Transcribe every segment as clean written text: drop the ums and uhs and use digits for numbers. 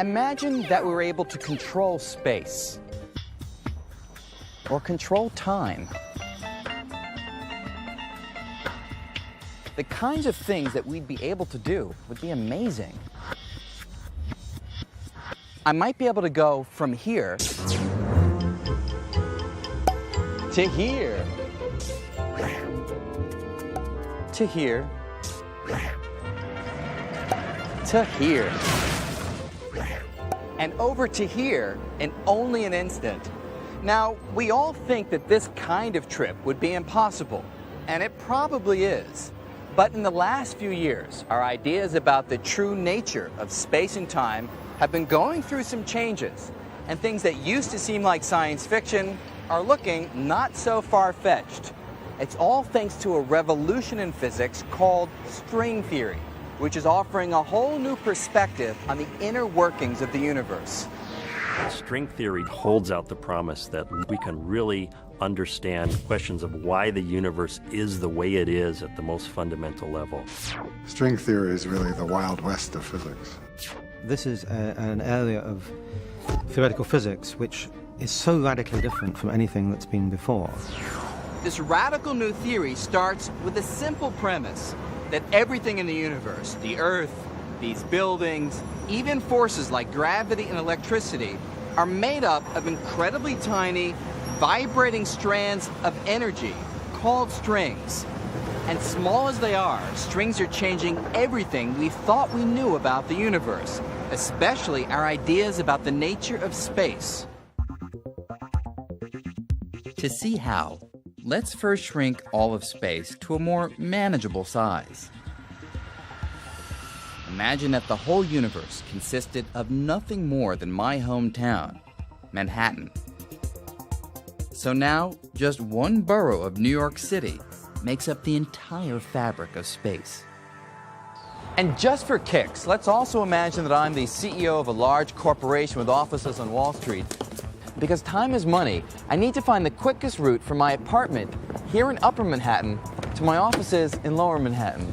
Imagine that we were able to control space or control time. The kinds of things that we'd be able to do would be amazing. I might be able to go from here to here, to here, to here, and over to here in only an instant. Now, we all think that this kind of trip would be impossible, and it probably is. But in the last few years, our ideas about the true nature of space and time have been going through some changes, and things that used to seem like science fiction are looking not so far-fetched. It's all thanks to a revolution in physics called string theory, which is offering a whole new perspective on the inner workings of the universe. String theory holds out the promise that we can really understand questions of why the universe is the way it is at the most fundamental level. String theory is really the Wild West of physics. This is an area of theoretical physics which is so radically different from anything that's been before. This radical new theory starts with a simple premise that everything in the universe, the Earth, these buildings, even forces like gravity and electricity, are made up of incredibly tiny, vibrating strands of energy called strings. And small as they are, strings are changing everything we thought we knew about the universe, especially our ideas about the nature of space. To see how, let's first shrink all of space to a more manageable size. Imagine that the whole universe consisted of nothing more than my hometown, Manhattan. So now, just one borough of New York City makes up the entire fabric of space. And just for kicks, let's also imagine that I'm the CEO of a large corporation with offices on Wall Street. Because time is money, I need to find the quickest route from my apartment here in Upper Manhattan to my offices in Lower Manhattan.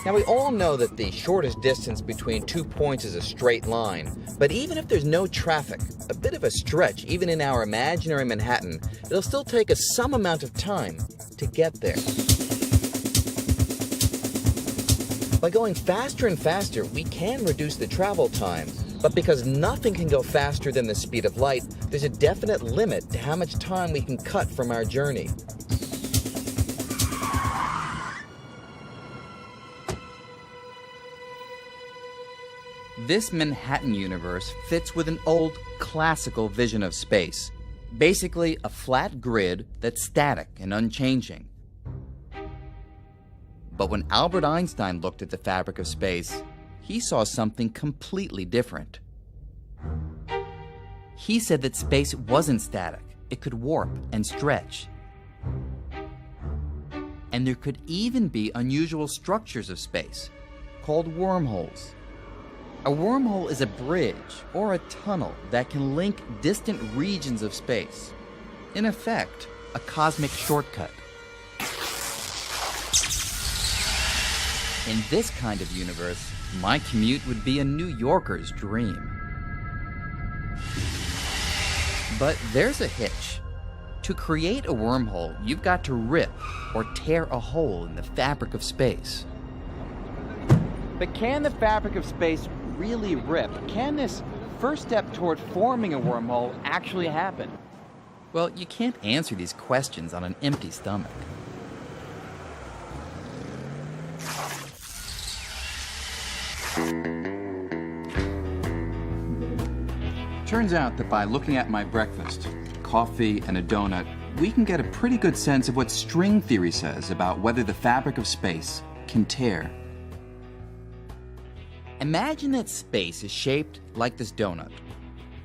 Now, we all know that the shortest distance between 2 points is a straight line, but even if there's no traffic, a bit of a stretch, even in our imaginary Manhattan, it'll still take us some amount of time to get there. By going faster and faster, we can reduce the travel time, but because nothing can go faster than the speed of light, there's a definite limit to how much time we can cut from our journey. This Manhattan universe fits with an old, classical vision of space. Basically, a flat grid that's static and unchanging. But when Albert Einstein looked at the fabric of space, he saw something completely different. He said that space wasn't static. It could warp and stretch. And there could even be unusual structures of space, called wormholes. A wormhole is a bridge or a tunnel that can link distant regions of space. In effect, a cosmic shortcut. In this kind of universe, my commute would be a New Yorker's dream. But there's a hitch. To create a wormhole, you've got to rip or tear a hole in the fabric of space. But can the fabric of space really rip? Can this first step toward forming a wormhole actually happen? Well, you can't answer these questions on an empty stomach. Turns out that by looking at my breakfast, coffee and a donut, we can get a pretty good sense of what string theory says about whether the fabric of space can tear. Imagine that space is shaped like this donut.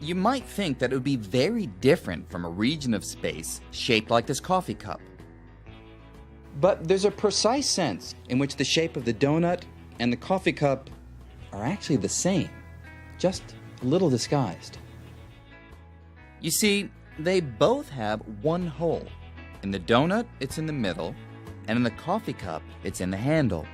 You might think that it would be very different from a region of space shaped like this coffee cup. But there's a precise sense in which the shape of the donut and the coffee cup are actually the same, just a little disguised. You see, they both have one hole. In the donut, it's in the middle, and in the coffee cup, it's in the handle.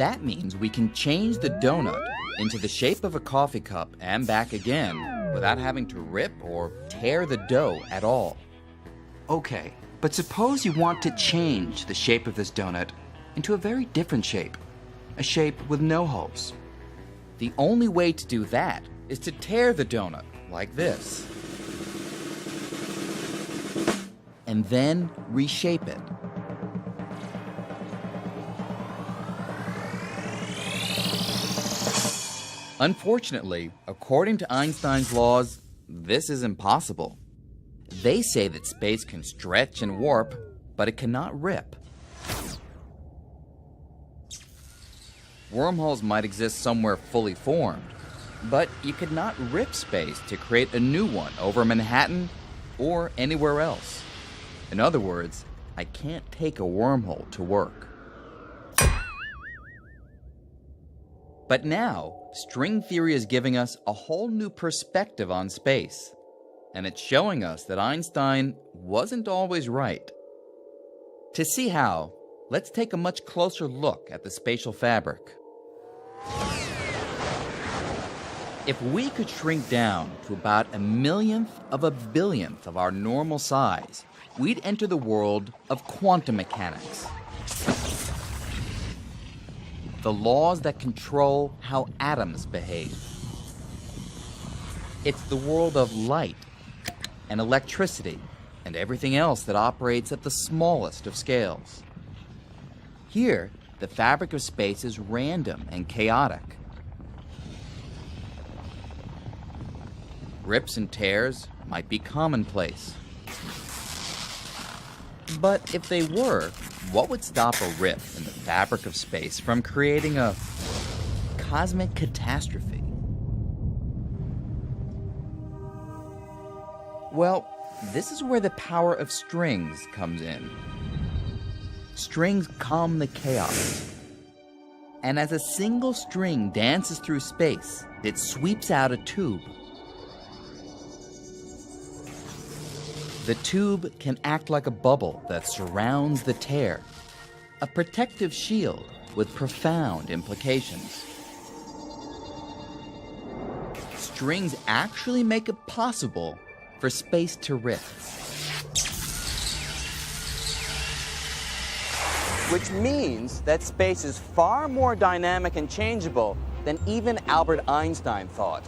That means we can change the donut into the shape of a coffee cup and back again without having to rip or tear the dough at all. Okay, but suppose you want to change the shape of this donut into a very different shape, a shape with no holes. The only way to do that is to tear the donut like this, and then reshape it. Unfortunately, according to Einstein's laws, this is impossible. They say that space can stretch and warp, but it cannot rip. Wormholes might exist somewhere fully formed, but you could not rip space to create a new one over Manhattan or anywhere else. In other words, I can't take a wormhole to work. But now, string theory is giving us a whole new perspective on space, and it's showing us that Einstein wasn't always right. To see how, let's take a much closer look at the spatial fabric. If we could shrink down to about a millionth of a billionth of our normal size, we'd enter the world of quantum mechanics. The laws that control how atoms behave. It's the world of light and electricity and everything else that operates at the smallest of scales. Here, the fabric of space is random and chaotic. Rips and tears might be commonplace. But if they were, what would stop a rip in the fabric of space from creating a cosmic catastrophe? Well, this is where the power of strings comes in. Strings calm the chaos. And as a single string dances through space, it sweeps out a tube. The tube can act like a bubble that surrounds the tear, a protective shield with profound implications. Strings actually make it possible for space to rip. Which means that space is far more dynamic and changeable than even Albert Einstein thought.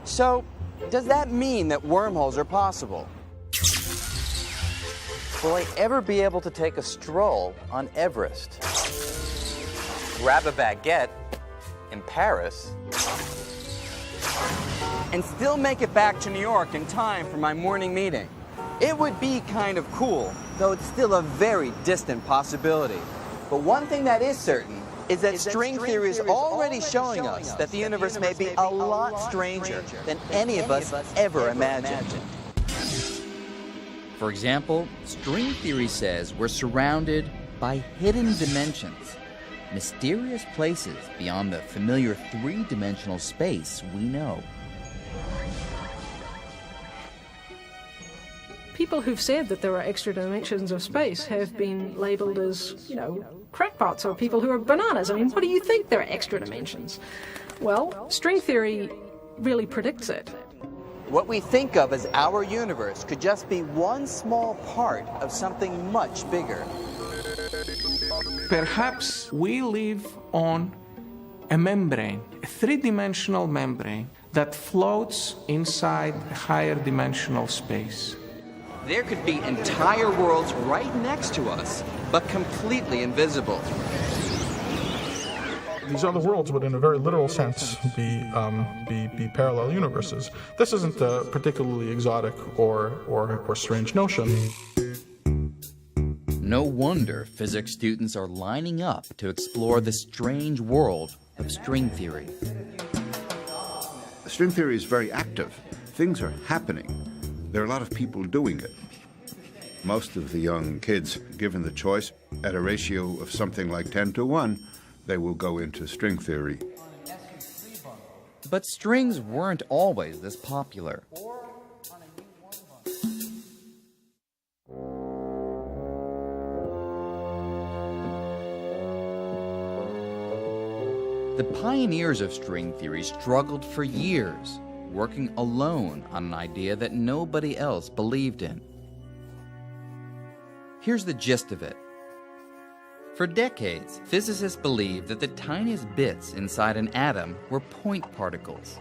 So, does that mean that wormholes are possible? Will I ever be able to take a stroll on Everest? Grab a baguette in Paris? And still make it back to New York in time for my morning meeting? It would be kind of cool, though it's still a very distant possibility. But one thing that is certain is that string theory is already showing us that the universe may be a lot stranger than any of us ever imagined. For example, string theory says we're surrounded by hidden dimensions, mysterious places beyond the familiar three-dimensional space we know. People who've said that there are extra dimensions of space have been labeled as, crackpots or people who are bananas. I mean, what do you think there are extra dimensions? Well, string theory really predicts it. What we think of as our universe could just be one small part of something much bigger. Perhaps we live on a membrane, a three-dimensional membrane that floats inside a higher dimensional space. There could be entire worlds right next to us, but completely invisible. These other worlds would, in a very literal sense, be parallel universes. This isn't a particularly exotic or strange notion. No wonder physics students are lining up to explore the strange world of string theory. String theory is very active. Things are happening. There are a lot of people doing it. Most of the young kids, given the choice, at a ratio of something like 10 to 1, they will go into string theory. But strings weren't always this popular. pioneers of string theory struggled for years, working alone on an idea that nobody else believed in. Here's the gist of it. For decades, physicists believed that the tiniest bits inside an atom were point particles.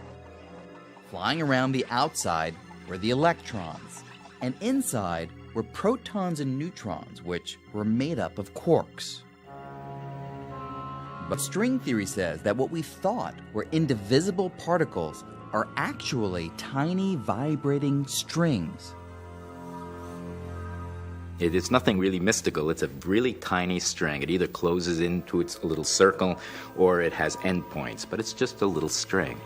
Flying around the outside were the electrons, and inside were protons and neutrons, which were made up of quarks. But string theory says that what we thought were indivisible particles are actually tiny vibrating strings. It's nothing really mystical. It's a really tiny string. It either closes into its little circle or it has endpoints, but it's just a little string.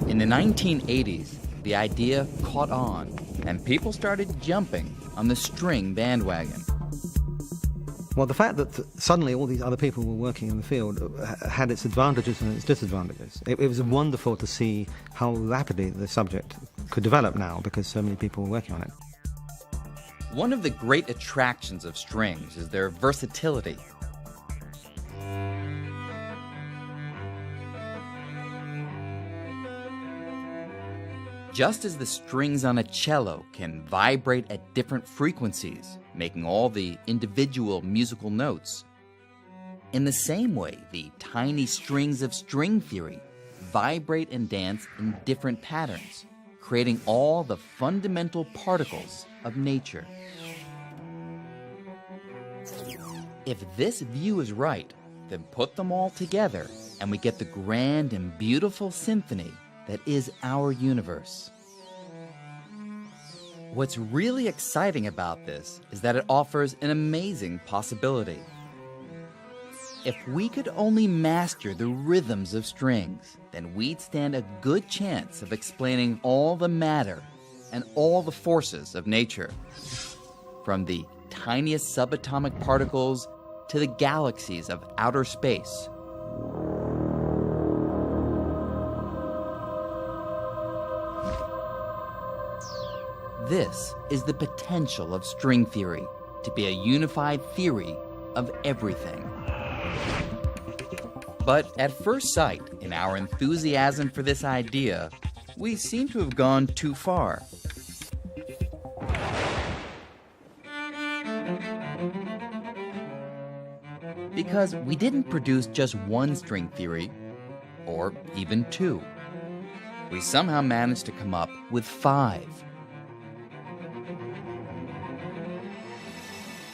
In the 1980s, the idea caught on, and people started jumping on the string bandwagon. Well, the fact that suddenly all these other people were working in the field had its advantages and its disadvantages. It was wonderful to see how rapidly the subject could develop now because so many people were working on it. One of the great attractions of strings is their versatility. Just as the strings on a cello can vibrate at different frequencies, making all the individual musical notes, in the same way, the tiny strings of string theory vibrate and dance in different patterns, creating all the fundamental particles of nature. If this view is right, then put them all together and we get the grand and beautiful symphony that is our universe. What's really exciting about this is that it offers an amazing possibility. If we could only master the rhythms of strings, then we'd stand a good chance of explaining all the matter and all the forces of nature, from the tiniest subatomic particles to the galaxies of outer space. This is the potential of string theory, to be a unified theory of everything. But at first sight, in our enthusiasm for this idea, we seem to have gone too far. Because we didn't produce just one string theory, or even two. We somehow managed to come up with 5.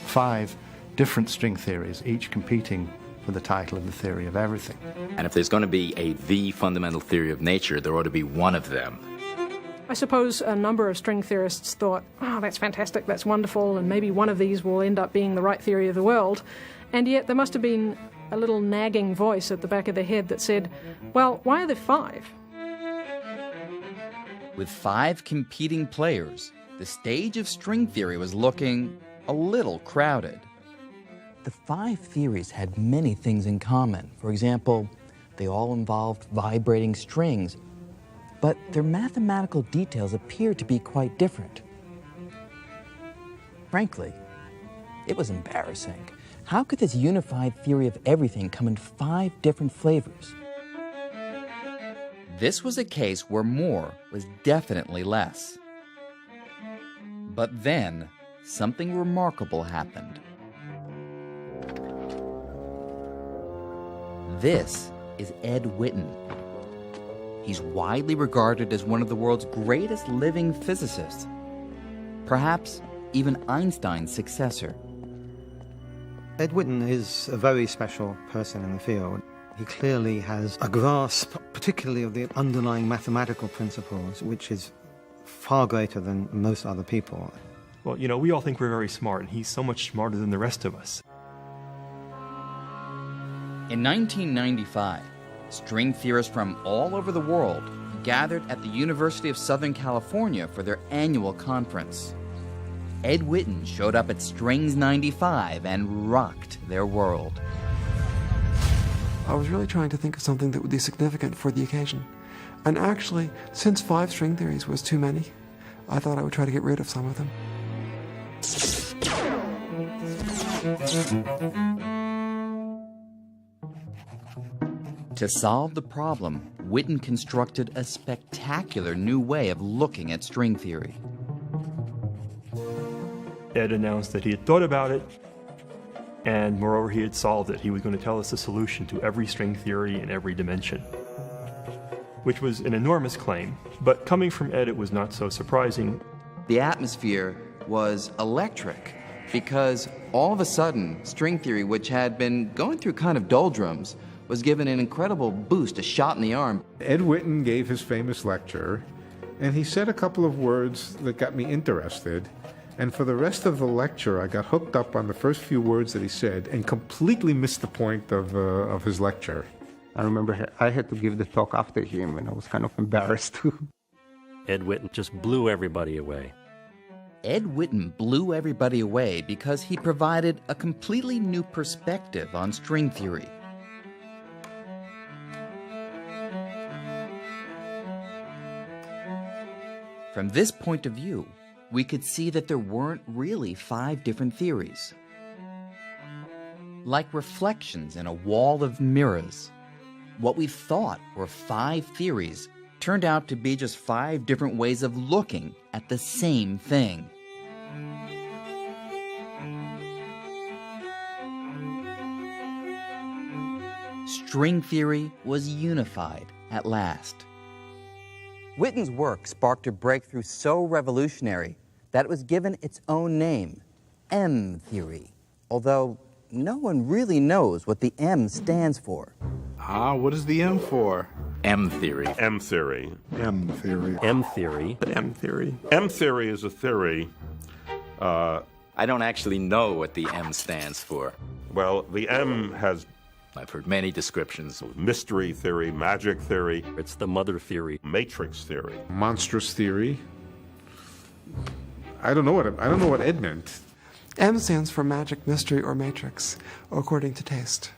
5 different string theories, each competing for the title of the theory of everything. And if there's going to be the fundamental theory of nature, there ought to be one of them. I suppose a number of string theorists thought, oh, that's fantastic, that's wonderful, and maybe one of these will end up being the right theory of the world. And yet there must have been a little nagging voice at the back of their head that said, well, why are there 5? With 5 competing players, the stage of string theory was looking a little crowded. The 5 theories had many things in common. For example, they all involved vibrating strings, but their mathematical details appeared to be quite different. Frankly, it was embarrassing. How could this unified theory of everything come in 5 different flavors? This was a case where more was definitely less. But then, something remarkable happened. This is Ed Witten. He's widely regarded as one of the world's greatest living physicists, perhaps even Einstein's successor. Ed Witten is a very special person in the field. He clearly has a grasp, particularly of the underlying mathematical principles, which is far greater than most other people. Well, you know, we all think we're very smart, and he's so much smarter than the rest of us. In 1995, string theorists from all over the world gathered at the University of Southern California for their annual conference. Ed Witten showed up at Strings 95 and rocked their world. I was really trying to think of something that would be significant for the occasion. And actually, since 5 string theories was too many, I thought I would try to get rid of some of them. To solve the problem, Witten constructed a spectacular new way of looking at string theory. Ed announced that he had thought about it, and moreover, he had solved it. He was going to tell us the solution to every string theory in every dimension, which was an enormous claim. But coming from Ed, it was not so surprising. The atmosphere was electric because all of a sudden, string theory, which had been going through kind of doldrums, was given an incredible boost, a shot in the arm. Ed Witten gave his famous lecture, and he said a couple of words that got me interested. And for the rest of the lecture, I got hooked up on the first few words that he said and completely missed the point of his lecture. I remember I had to give the talk after him, and I was kind of embarrassed too. Ed Witten just blew everybody away. Ed Witten blew everybody away because he provided a completely new perspective on string theory. From this point of view, we could see that there weren't really 5 different theories. Like reflections in a wall of mirrors, what we thought were 5 theories turned out to be just 5 different ways of looking at the same thing. String theory was unified at last. Witten's work sparked a breakthrough so revolutionary that it was given its own name, M theory, although no one really knows what the M stands for. What is the M for? M theory. M theory. M theory. M theory. M theory. M theory is a theory. I don't actually know what the M stands for. Well, the M has... I've heard many descriptions. Mystery theory, magic theory. It's the mother theory. Matrix theory. Monstrous theory. I don't know what Ed meant. M stands for magic, mystery, or matrix, according to taste.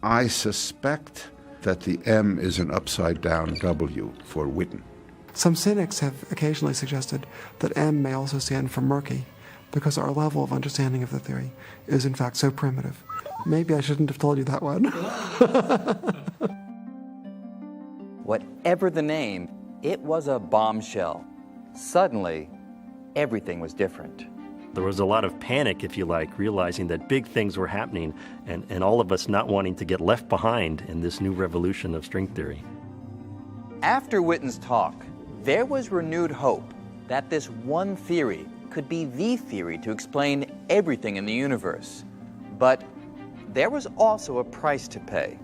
I suspect that the M is an upside-down W for Witten. Some cynics have occasionally suggested that M may also stand for murky, because our level of understanding of the theory is in fact so primitive. Maybe I shouldn't have told you that one. Whatever the name, it was a bombshell. Suddenly, everything was different. There was a lot of panic, if you like, realizing that big things were happening and all of us not wanting to get left behind in this new revolution of string theory. After Witten's talk, there was renewed hope that this one theory could be the theory to explain everything in the universe. But there was also a price to pay.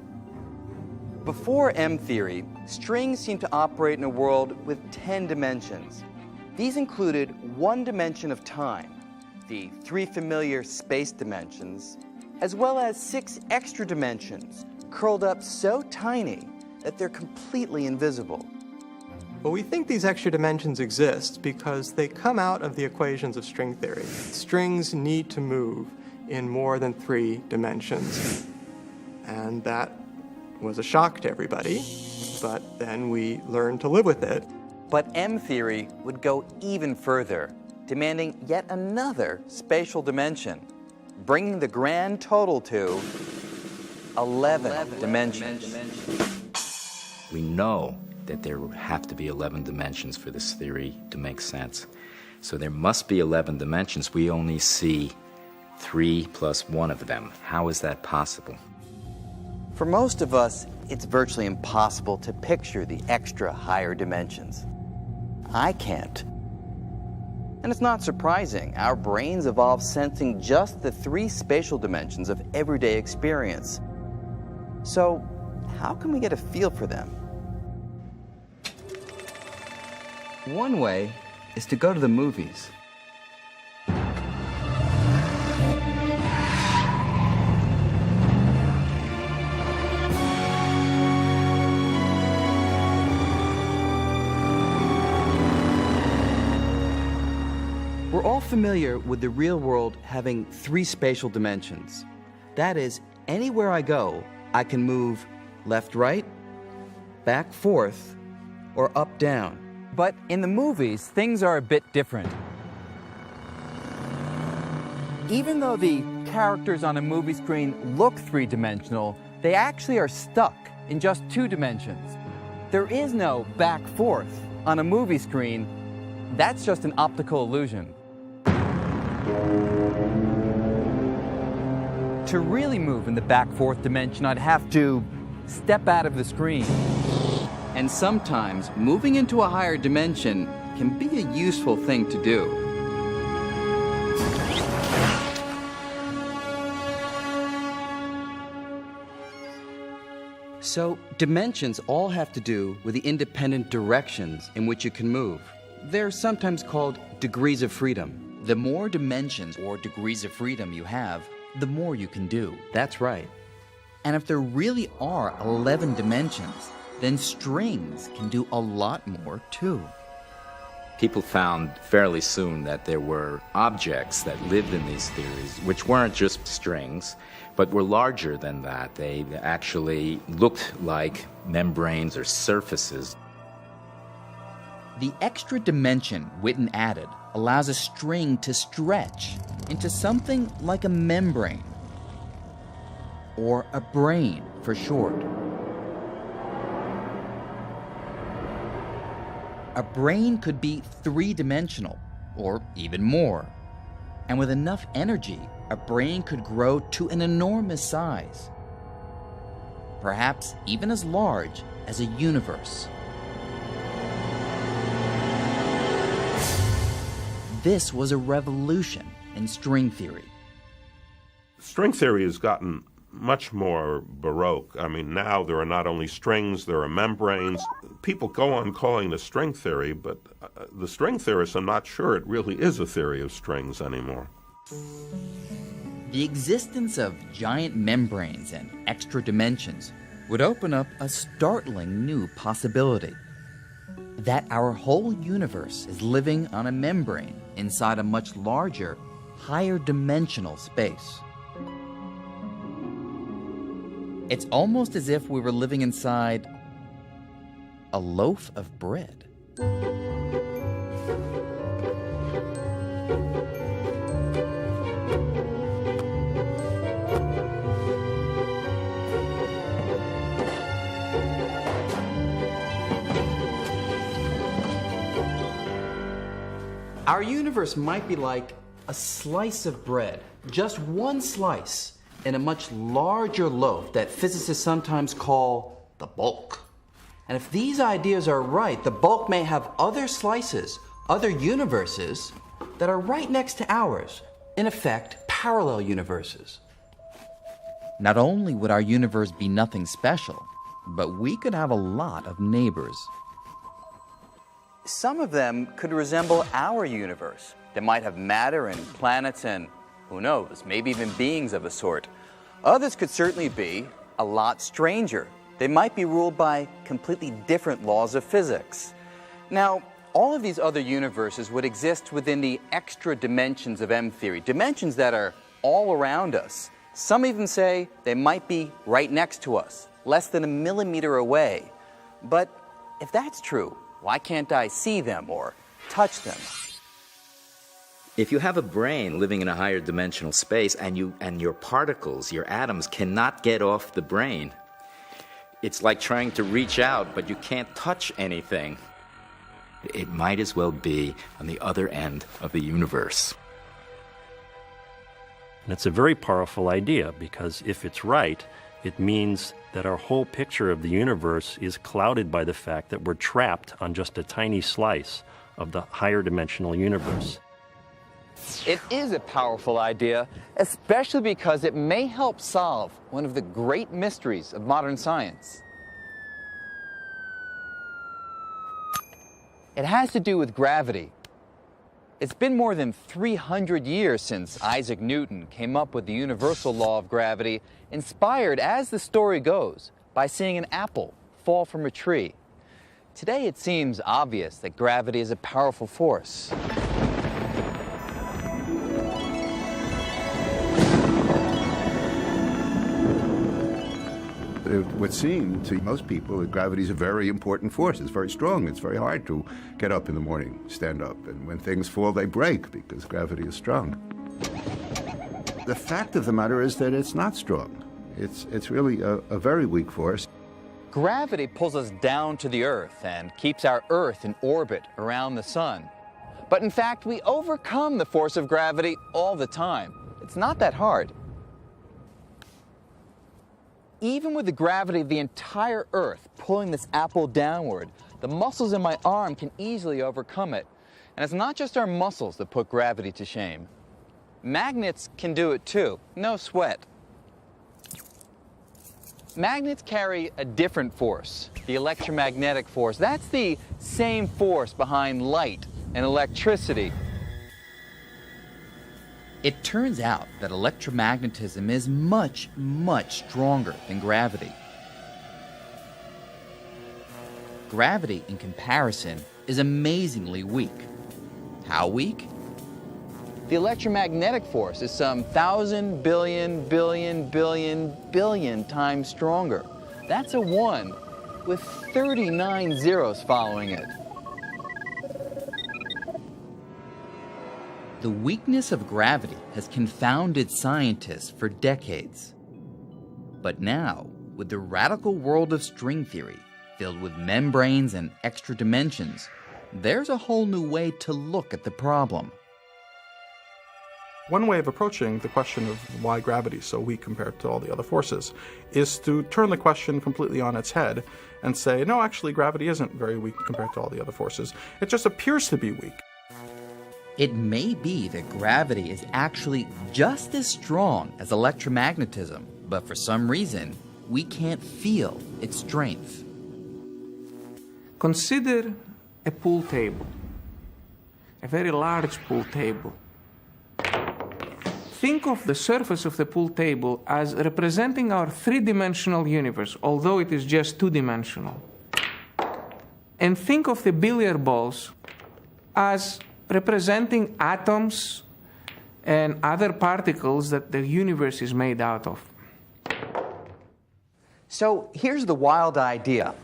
Before M theory, strings seemed to operate in a world with 10 dimensions. These included 1 dimension of time, the 3 familiar space dimensions, as well as 6 extra dimensions, curled up so tiny that they're completely invisible. Well, we think these extra dimensions exist because they come out of the equations of string theory. Strings need to move in more than 3 dimensions. And that was a shock to everybody, but then we learned to live with it. But M theory would go even further, demanding yet another spatial dimension, bringing the grand total to 11 dimensions. We know that there have to be 11 dimensions for this theory to make sense. So there must be 11 dimensions. We only see 3 plus 1 of them. How is that possible? For most of us, it's virtually impossible to picture the extra higher dimensions. I can't. And it's not surprising. Our brains evolved sensing just the 3 spatial dimensions of everyday experience. So, how can we get a feel for them? One way is to go to the movies. We're all familiar with the real world having 3 spatial dimensions. That is, anywhere I go, I can move left, right, back, forth, or up, down. But in the movies, things are a bit different. Even though the characters on a movie screen look three-dimensional, they actually are stuck in just two dimensions. There is no back forth on a movie screen. That's just an optical illusion. To really move in the back fourth dimension, I'd have to step out of the screen. And sometimes moving into a higher dimension can be a useful thing to do. So, dimensions all have to do with the independent directions in which you can move. They're sometimes called degrees of freedom. The more dimensions or degrees of freedom you have, the more you can do. That's right. And if there really are 11 dimensions, then strings can do a lot more too. People found fairly soon that there were objects that lived in these theories, which weren't just strings, but were larger than that. They actually looked like membranes or surfaces. The extra dimension Witten added allows a string to stretch into something like a membrane, or a brain for short. A brain could be three-dimensional, or even more. And with enough energy, a brain could grow to an enormous size. Perhaps even as large as a universe. This was a revolution in string theory. String theory has gotten much more baroque. I mean, now there are not only strings, there are membranes. People go on calling it string theory, but the string theorists are not sure it really is a theory of strings anymore. The existence of giant membranes and extra dimensions would open up a startling new possibility. That our whole universe is living on a membrane inside a much larger, higher dimensional space. It's almost as if we were living inside a loaf of bread. Our universe might be like a slice of bread, just one slice, in a much larger loaf that physicists sometimes call the bulk. And if these ideas are right, the bulk may have other slices, other universes, that are right next to ours, in effect, parallel universes. Not only would our universe be nothing special, but we could have a lot of neighbors. Some of them could resemble our universe. They might have matter and planets and, who knows, maybe even beings of a sort. Others could certainly be a lot stranger. They might be ruled by completely different laws of physics. Now, all of these other universes would exist within the extra dimensions of M-theory, dimensions that are all around us. Some even say they might be right next to us, less than a millimeter away. But if that's true, why can't I see them or touch them? If you have a brain living in a higher dimensional space and your particles, your atoms, cannot get off the brain, it's like trying to reach out, but you can't touch anything. It might as well be on the other end of the universe. And it's a very powerful idea, because if it's right, it means that our whole picture of the universe is clouded by the fact that we're trapped on just a tiny slice of the higher dimensional universe. It is a powerful idea, especially because it may help solve one of the great mysteries of modern science. It has to do with gravity. It's been more than 300 years since Isaac Newton came up with the universal law of gravity, inspired, as the story goes, by seeing an apple fall from a tree. Today it seems obvious that gravity is a powerful force. It would seem to most people that gravity is a very important force. It's very strong. It's very hard to get up in the morning, stand up. And when things fall, they break because gravity is strong. The fact of the matter is that it's not strong. It's really a very weak force. Gravity pulls us down to the Earth and keeps our Earth in orbit around the sun. But in fact, we overcome the force of gravity all the time. It's not that hard. Even with the gravity of the entire Earth pulling this apple downward, the muscles in my arm can easily overcome it. And it's not just our muscles that put gravity to shame. Magnets can do it too, no sweat. Magnets carry a different force, the electromagnetic force. That's the same force behind light and electricity. It turns out that electromagnetism is much, much stronger than gravity. Gravity, in comparison, is amazingly weak. How weak? The electromagnetic force is some 1,000 billion, billion, billion, billion times stronger. That's a 1 with 39 zeros following it. The weakness of gravity has confounded scientists for decades. But now, with the radical world of string theory, filled with membranes and extra dimensions, there's a whole new way to look at the problem. One way of approaching the question of why gravity is so weak compared to all the other forces is to turn the question completely on its head and say, no, actually, gravity isn't very weak compared to all the other forces. It just appears to be weak. It may be that gravity is actually just as strong as electromagnetism, but for some reason, we can't feel its strength. Consider a pool table, a very large pool table. Think of the surface of the pool table as representing our three-dimensional universe, although it is just two-dimensional. And think of the billiard balls as representing atoms and other particles that the universe is made out of. So here's the wild idea.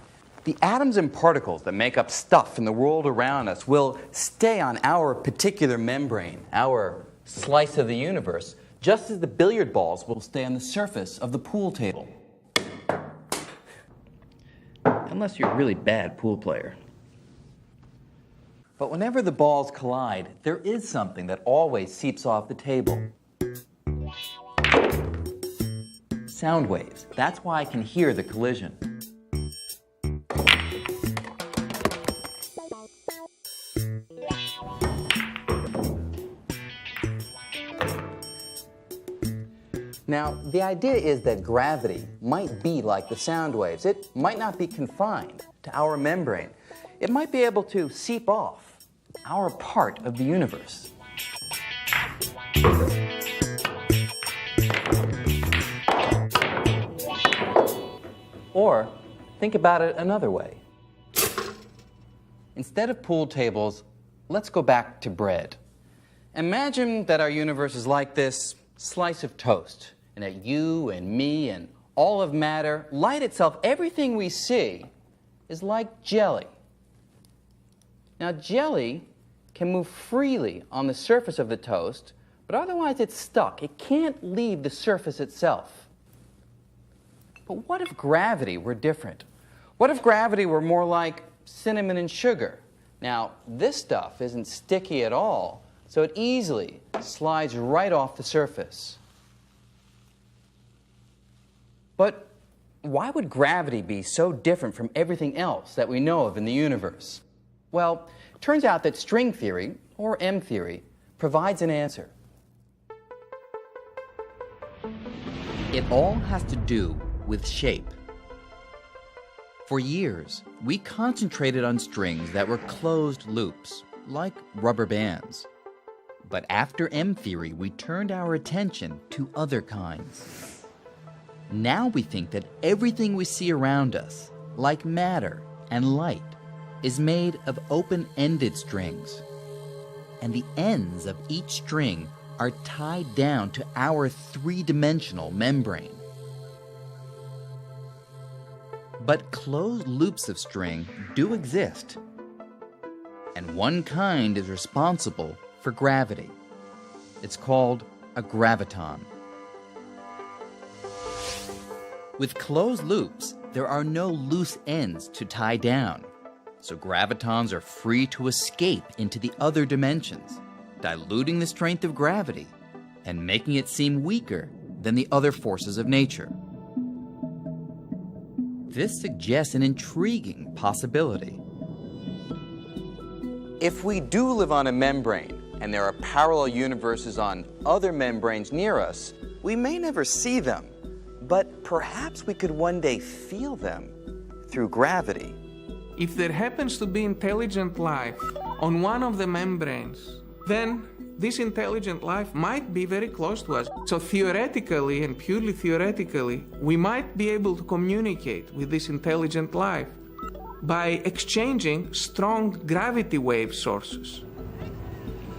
The atoms and particles that make up stuff in the world around us will stay on our particular membrane, our slice of the universe, just as the billiard balls will stay on the surface of the pool table. Unless you're a really bad pool player. But whenever the balls collide, there is something that always seeps off the table. Sound waves. That's why I can hear the collision. Now, the idea is that gravity might be like the sound waves. It might not be confined to our membrane. It might be able to seep off our part of the universe. Or think about it another way. Instead of pool tables, let's go back to bread. Imagine that our universe is like this slice of toast, and that you and me and all of matter, light itself, everything we see, is like jelly. Now, jelly can move freely on the surface of the toast, but otherwise it's stuck. It can't leave the surface itself. But what if gravity were different? What if gravity were more like cinnamon and sugar? Now, this stuff isn't sticky at all, so it easily slides right off the surface. But why would gravity be so different from everything else that we know of in the universe? Well, it turns out that string theory, or M theory, provides an answer. It all has to do with shape. For years, we concentrated on strings that were closed loops, like rubber bands. But after M theory, we turned our attention to other kinds. Now we think that everything we see around us, like matter and light, is made of open-ended strings. And the ends of each string are tied down to our three-dimensional membrane. But closed loops of string do exist. And one kind is responsible for gravity. It's called a graviton. With closed loops, there are no loose ends to tie down, so gravitons are free to escape into the other dimensions, diluting the strength of gravity and making it seem weaker than the other forces of nature. This suggests an intriguing possibility. If we do live on a membrane, and there are parallel universes on other membranes near us, we may never see them, but perhaps we could one day feel them through gravity. If there happens to be intelligent life on one of the membranes, then this intelligent life might be very close to us. So theoretically, and purely theoretically, we might be able to communicate with this intelligent life by exchanging strong gravity wave sources.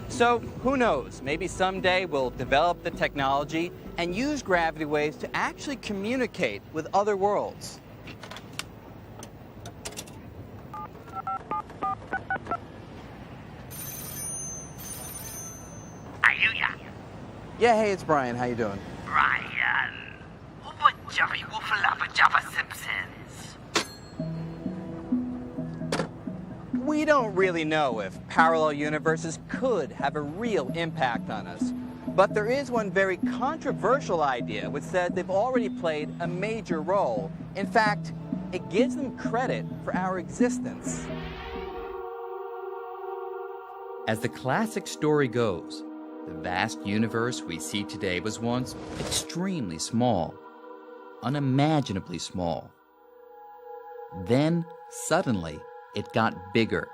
So who knows, maybe someday we'll develop the technology and use gravity waves to actually communicate with other worlds. Yeah, hey, it's Brian. How you doing? Brian, what Jerry Wolfalapa Java Simpsons? We don't really know if parallel universes could have a real impact on us. But there is one very controversial idea which said they've already played a major role. In fact, it gives them credit for our existence. As the classic story goes, the vast universe we see today was once extremely small, unimaginably small. Then, suddenly, it got bigger.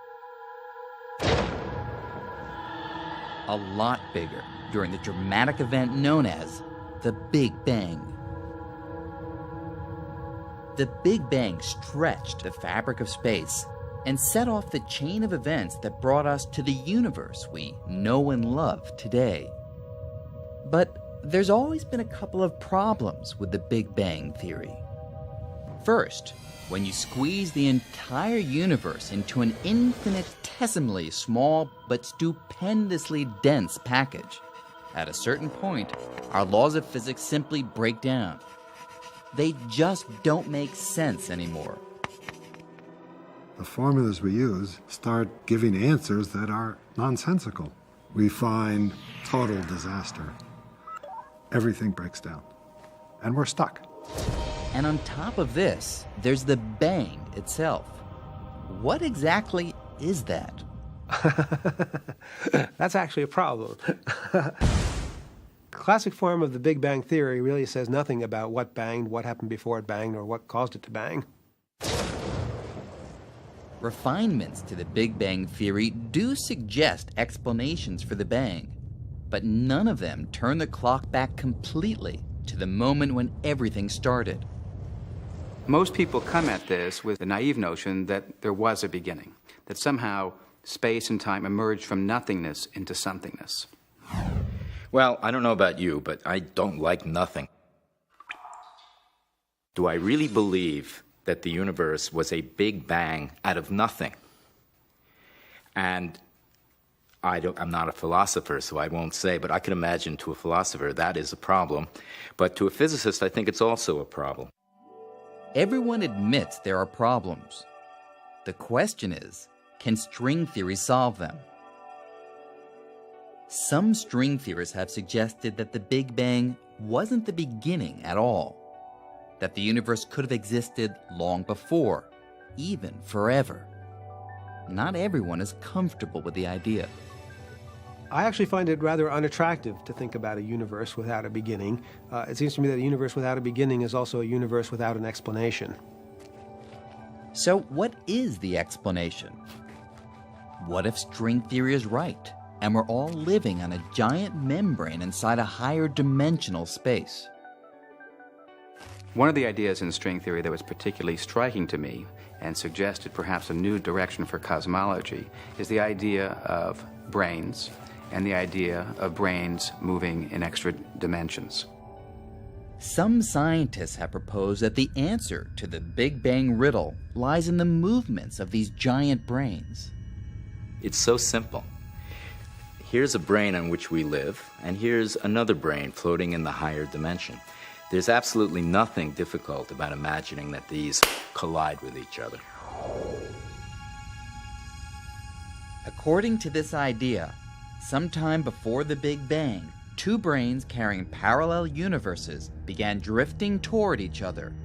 A lot bigger during the dramatic event known as the Big Bang. The Big Bang stretched the fabric of space and set off the chain of events that brought us to the universe we know and love today. But there's always been a couple of problems with the Big Bang theory. First, when you squeeze the entire universe into an infinitesimally small but stupendously dense package, at a certain point, our laws of physics simply break down. They just don't make sense anymore. The formulas we use start giving answers that are nonsensical. We find total disaster. Everything breaks down, and we're stuck. And on top of this, there's the bang itself. What exactly is that? That's actually a problem. The classic form of the Big Bang theory really says nothing about what banged, what happened before it banged, or what caused it to bang. Refinements to the Big Bang theory do suggest explanations for the bang, but none of them turn the clock back completely to the moment when everything started. Most people come at this with the naive notion that there was a beginning, that somehow space and time emerged from nothingness into somethingness. Well, I don't know about you, but I don't like nothing. Do I really believe that the universe was a big bang out of nothing? And I'm not a philosopher, so I won't say, but I can imagine to a philosopher that is a problem. But to a physicist, I think it's also a problem. Everyone admits there are problems. The question is, can string theory solve them? Some string theorists have suggested that the Big Bang wasn't the beginning at all, that the universe could have existed long before, even forever. Not everyone is comfortable with the idea. I actually find it rather unattractive to think about a universe without a beginning. It seems to me that a universe without a beginning is also a universe without an explanation. So what is the explanation? What if string theory is right, and we're all living on a giant membrane inside a higher dimensional space? One of the ideas in string theory that was particularly striking to me and suggested perhaps a new direction for cosmology is the idea of brains and the idea of brains moving in extra dimensions. Some scientists have proposed that the answer to the Big Bang riddle lies in the movements of these giant brains. It's so simple. Here's a brain on which we live, and here's another brain floating in the higher dimension. There's absolutely nothing difficult about imagining that these collide with each other. According to this idea, sometime before the Big Bang, two brains carrying parallel universes began drifting toward each other.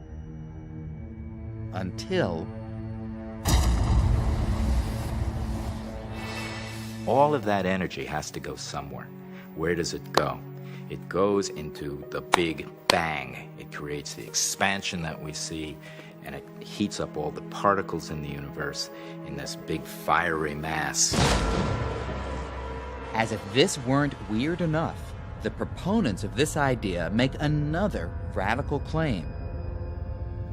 Until all of that energy has to go somewhere. Where does it go? It goes into the Big Bang. It creates the expansion that we see, and it heats up all the particles in the universe in this big fiery mass. As if this weren't weird enough, the proponents of this idea make another radical claim.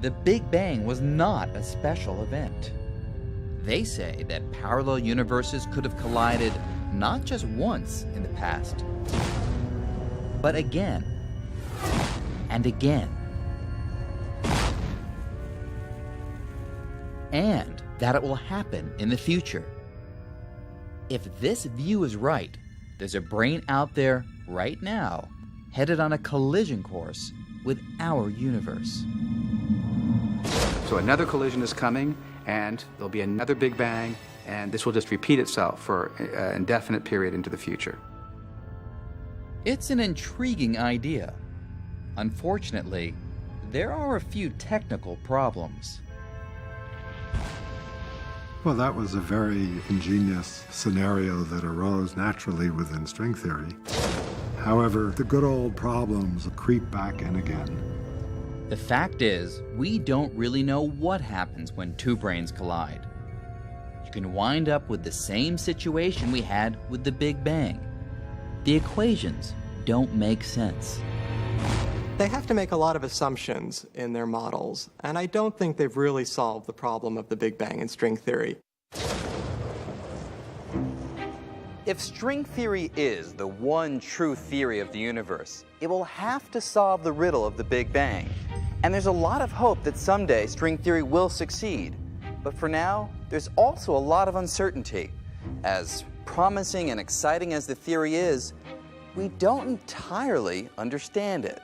The Big Bang was not a special event. They say that parallel universes could have collided not just once in the past, but again and again. And that it will happen in the future. If this view is right, there's a brain out there right now headed on a collision course with our universe. So another collision is coming, and there'll be another Big Bang, and this will just repeat itself for an indefinite period into the future. It's an intriguing idea. Unfortunately, there are a few technical problems. Well, that was a very ingenious scenario that arose naturally within string theory. However, the good old problems creep back in again. The fact is, we don't really know what happens when two brains collide. You can wind up with the same situation we had with the Big Bang. The equations don't make sense. They have to make a lot of assumptions in their models, and I don't think they've really solved the problem of the Big Bang in string theory. If string theory is the one true theory of the universe, it will have to solve the riddle of the Big Bang. And there's a lot of hope that someday string theory will succeed. But for now, there's also a lot of uncertainty. As promising and exciting as the theory is, we don't entirely understand it.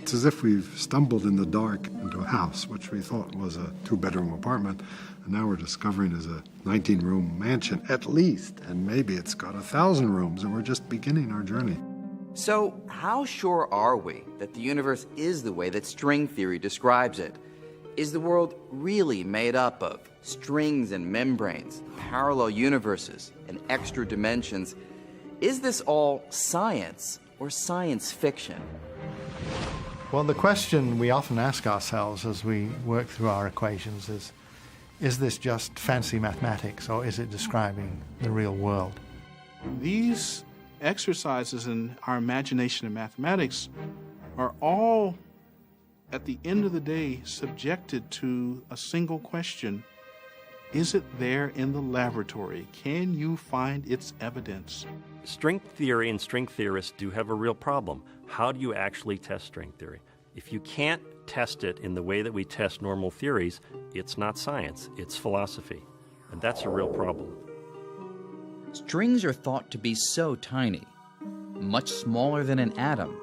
It's as if we've stumbled in the dark into a house, which we thought was a two-bedroom apartment, and now we're discovering is a 19-room mansion, at least, and maybe it's got 1,000 rooms, and we're just beginning our journey. So, how sure are we that the universe is the way that string theory describes it? Is the world really made up of strings and membranes, parallel universes, and extra dimensions? Is this all science or science fiction? Well, the question we often ask ourselves as we work through our equations is this just fancy mathematics, or is it describing the real world? These exercises in our imagination in mathematics are all, at the end of the day, subjected to a single question. Is it there in the laboratory? Can you find its evidence? String theory and string theorists do have a real problem. How do you actually test string theory? If you can't test it in the way that we test normal theories, it's not science, it's philosophy. And that's a real problem. Strings are thought to be so tiny, much smaller than an atom,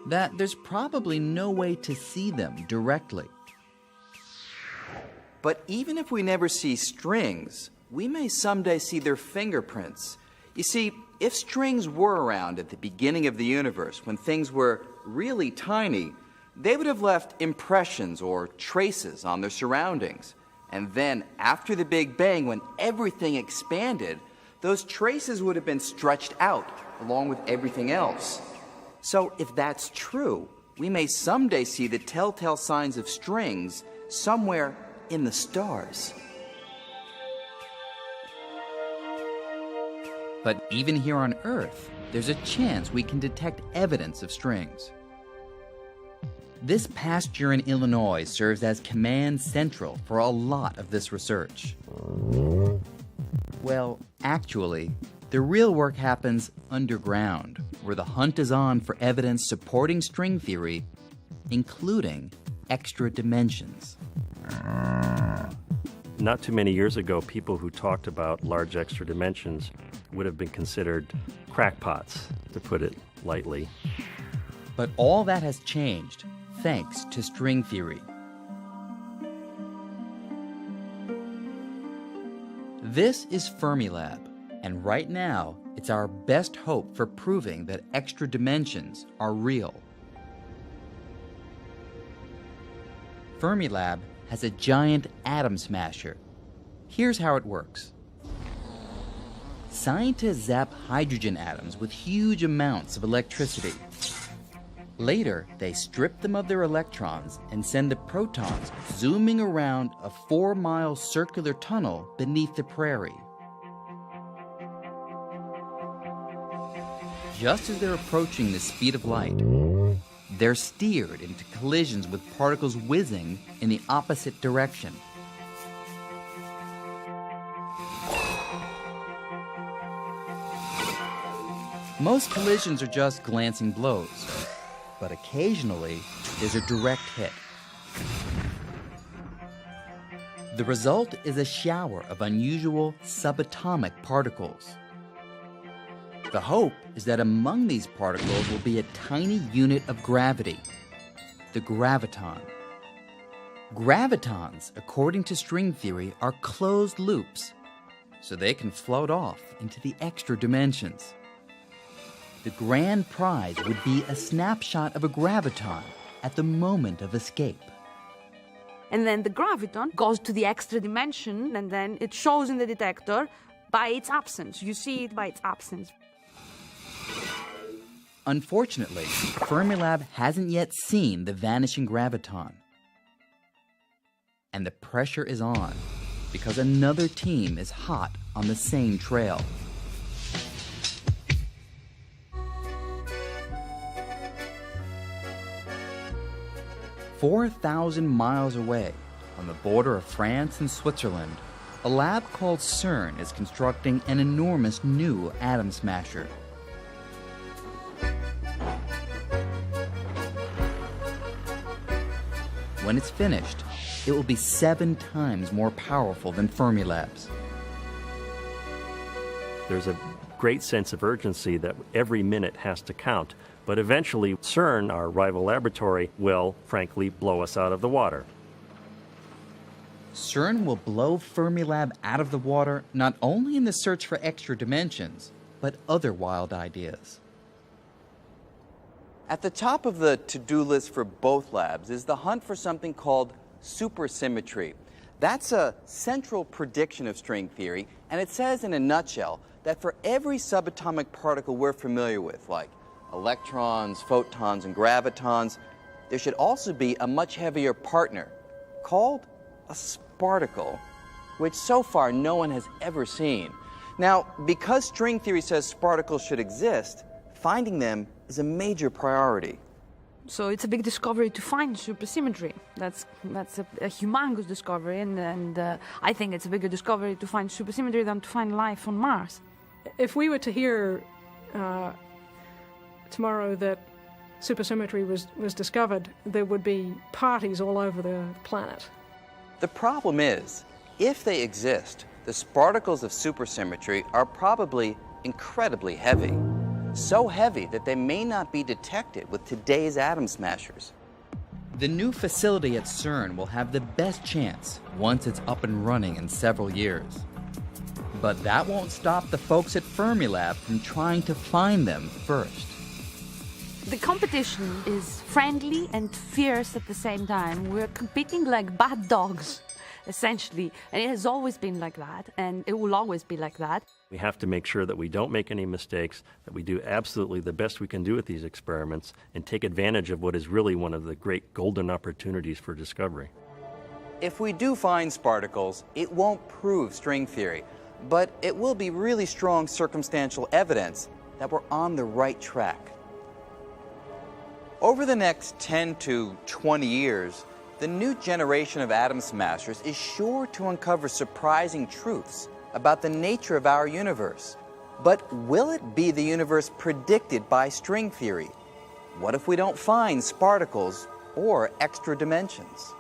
that there's probably no way to see them directly. But even if we never see strings, we may someday see their fingerprints. You see, if strings were around at the beginning of the universe, when things were really tiny, they would have left impressions or traces on their surroundings. And then, after the Big Bang, when everything expanded, those traces would have been stretched out along with everything else. So, if that's true, we may someday see the telltale signs of strings somewhere in the stars. But even here on Earth, there's a chance we can detect evidence of strings. This past year in Illinois serves as command central for a lot of this research. Well, actually, the real work happens underground, where the hunt is on for evidence supporting string theory, including extra dimensions. Not too many years ago, people who talked about large extra dimensions would have been considered crackpots, to put it lightly. But all that has changed thanks to string theory. This is Fermilab, and right now it's our best hope for proving that extra dimensions are real. Fermilab has a giant atom smasher. Here's how it works. Scientists zap hydrogen atoms with huge amounts of electricity. Later, they strip them of their electrons and send the protons zooming around a 4-mile circular tunnel beneath the prairie. Just as they're approaching the speed of light, they're steered into collisions with particles whizzing in the opposite direction. Most collisions are just glancing blows, but occasionally there's a direct hit. The result is a shower of unusual subatomic particles. The hope is that among these particles will be a tiny unit of gravity, the graviton. Gravitons, according to string theory, are closed loops, so they can float off into the extra dimensions. The grand prize would be a snapshot of a graviton at the moment of escape. And then the graviton goes to the extra dimension, and then it shows in the detector by its absence. You see it by its absence. Unfortunately, Fermilab hasn't yet seen the vanishing graviton. And the pressure is on, because another team is hot on the same trail. "4,000 miles away, on the border of France and Switzerland, a lab called CERN is constructing an enormous new atom smasher. When it's finished, it will be 7 times more powerful than Fermilab's. There's a great sense of urgency that every minute has to count, but eventually CERN, our rival laboratory, will, frankly, blow us out of the water. CERN will blow Fermilab out of the water not only in the search for extra dimensions, but other wild ideas. At the top of the to-do list for both labs is the hunt for something called supersymmetry. That's a central prediction of string theory, and it says in a nutshell that for every subatomic particle we're familiar with, like electrons, photons, and gravitons, there should also be a much heavier partner called a sparticle, which so far no one has ever seen. Now, because string theory says sparticles should exist, finding them is a major priority. So it's a big discovery to find supersymmetry. That's a humongous discovery, and I think it's a bigger discovery to find supersymmetry than to find life on Mars. If we were to hear tomorrow that supersymmetry was discovered, there would be parties all over the planet. The problem is, if they exist, the sparticles of supersymmetry are probably incredibly heavy. So heavy that they may not be detected with today's atom smashers. The new facility at CERN will have the best chance once it's up and running in several years. But that won't stop the folks at Fermilab from trying to find them first. The competition is friendly and fierce at the same time. We're competing like bad dogs, essentially. And it has always been like that, and it will always be like that. We have to make sure that we don't make any mistakes, that we do absolutely the best we can do with these experiments, and take advantage of what is really one of the great golden opportunities for discovery. If we do find sparticles, it won't prove string theory, but it will be really strong circumstantial evidence that we're on the right track. Over the next 10 to 20 years, the new generation of atom smashers is sure to uncover surprising truths about the nature of our universe. But will it be the universe predicted by string theory? What if we don't find sparticles or extra dimensions?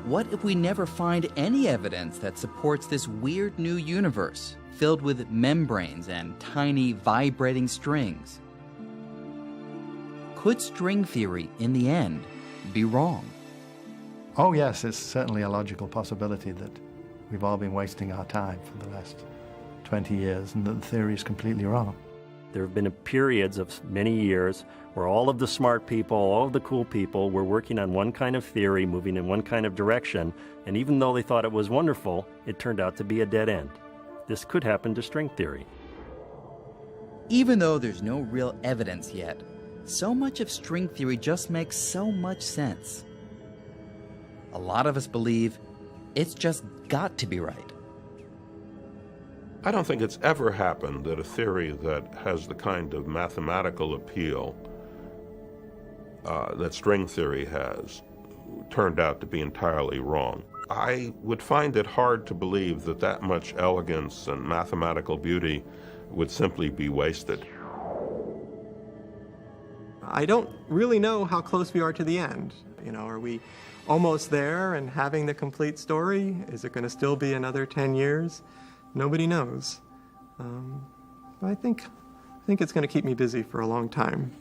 What if we never find any evidence that supports this weird new universe filled with membranes and tiny vibrating strings? could string theory, in the end, be wrong? Oh, yes, it's certainly a logical possibility that we've all been wasting our time for the last 20 years and that the theory is completely wrong. There have been periods of many years where all of the smart people, all of the cool people were working on one kind of theory, moving in one kind of direction, and even though they thought it was wonderful, it turned out to be a dead end. This could happen to string theory. Even though there's no real evidence yet, so much of string theory just makes so much sense. A lot of us believe it's just got to be right. I don't think it's ever happened that a theory that has the kind of mathematical appeal that string theory has turned out to be entirely wrong. I would find it hard to believe that that much elegance and mathematical beauty would simply be wasted. I don't really know how close we are to the end. Are we almost there and having the complete story? Is it going to still be another 10 years? Nobody knows. But I think it's going to keep me busy for a long time.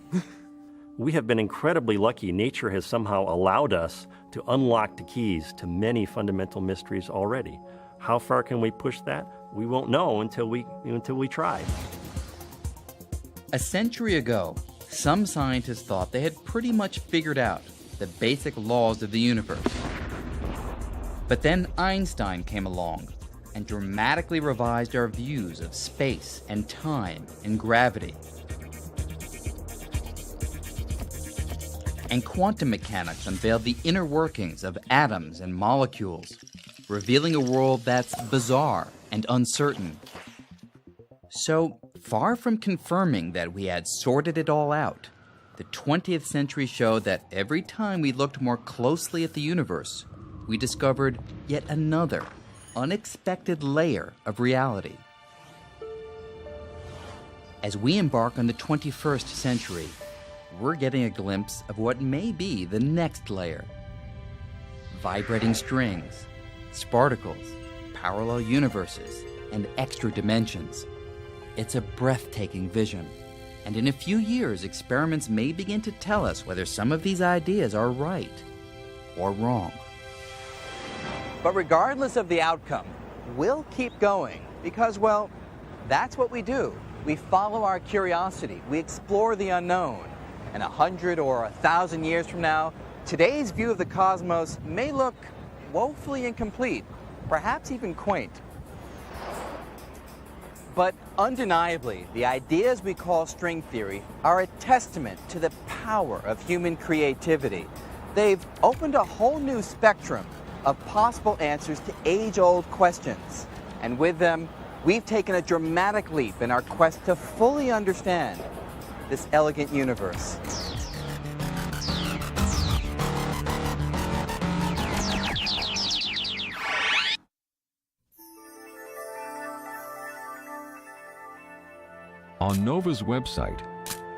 We have been incredibly lucky. Nature has somehow allowed us to unlock the keys to many fundamental mysteries already. How far can we push that? We won't know until we try. A century ago, some scientists thought they had pretty much figured out the basic laws of the universe. But then Einstein came along and dramatically revised our views of space and time and gravity. And quantum mechanics unveiled the inner workings of atoms and molecules, revealing a world that's bizarre and uncertain. So, far from confirming that we had sorted it all out, the 20th century showed that every time we looked more closely at the universe, we discovered yet another unexpected layer of reality. As we embark on the 21st century, we're getting a glimpse of what may be the next layer. Vibrating strings, sparticles, parallel universes, and extra dimensions. It's a breathtaking vision, and in a few years, experiments may begin to tell us whether some of these ideas are right or wrong. But regardless of the outcome, we'll keep going because, well, that's what we do. We follow our curiosity. We explore the unknown. And 100 or 1,000 years from now, today's view of the cosmos may look woefully incomplete, perhaps even quaint. But undeniably, the ideas we call string theory are a testament to the power of human creativity. They've opened a whole new spectrum of possible answers to age-old questions. And with them, we've taken a dramatic leap in our quest to fully understand this elegant universe. On NOVA's website,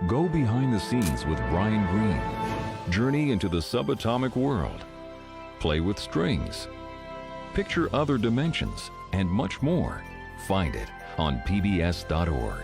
go behind the scenes with Brian Greene. Journey into the subatomic world. Play with strings. Picture other dimensions and much more. Find it on pbs.org.